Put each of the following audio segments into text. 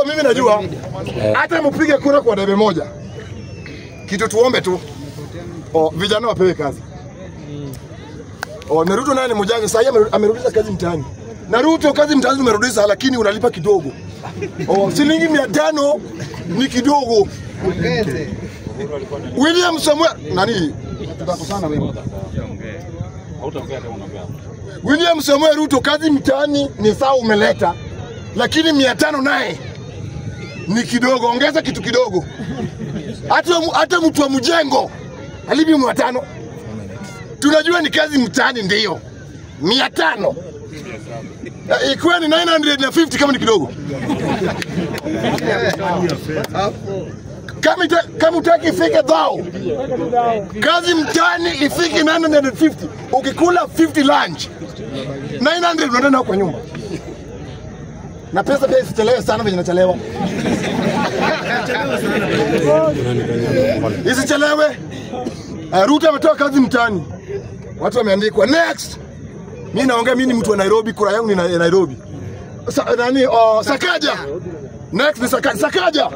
So mimi najua hata mpige kura kwa debe moja. Kitu tuombe tu. Vijana wapewe kazi. Na Ruto naye ni mjanja, sasa amerudisha kazi mtaani. Na Ruto kazi mtaani umerudisha lakini unalipa kidogo. Shilingi 500 ni kidogo. William Samuel nani? Tutakosana wewe. William Samuel Ruto kazi mtaani ni sawa umeleta, lakini 500 naye ni kidogo, ongeza kitu kidogo. Hata mtu wa mjengo alibi 500. Tunajua ni kazi mtaani ndio. 500. Ikiwa ni 950 kama ni kidogo. Kama utaki ifike dhao. Kazi mtaani ifike 950. Ukikula 50 lunch 900 unaenda kwa nyumba. Na pesa pia isichelewe sana vile inachelewa. Isichelewe. Ruto ametoa kazi mtaani. Watu wameandikwa next. Mimi naongea mimi ni mtu wa Nairobi, kura yangu ni Nairobi. Sakaja. Next ni Sakaja.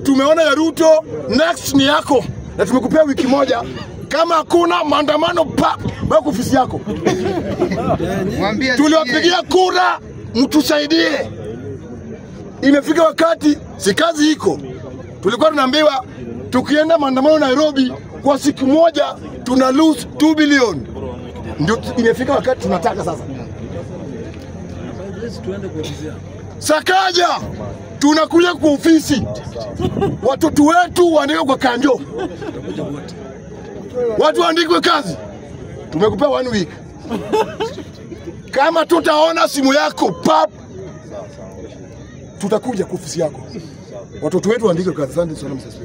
Tumeona ya Ruto, next ni yako. Na tumekupea wiki moja. Kama hakuna maandamano kwa ofisi yako. Tuliwapigia kura, mtusaidie. Imefika wakati si kazi iko. Tulikuwa tunaambiwa tukienda maandamano Nairobi kwa siku moja tuna lose 2 billion. Ndio imefika wakati tunataka sasa. Sakaja tunakuja kwa ofisi. Watoto wetu waandikwe kwa kanjo. Watu waandikwe kazi. Tumekupea 1 week. Kama tutaona simu yako tutakuja kwa ofisi yako. Watoto wetu waandikwe kazi. Asante sana msasi.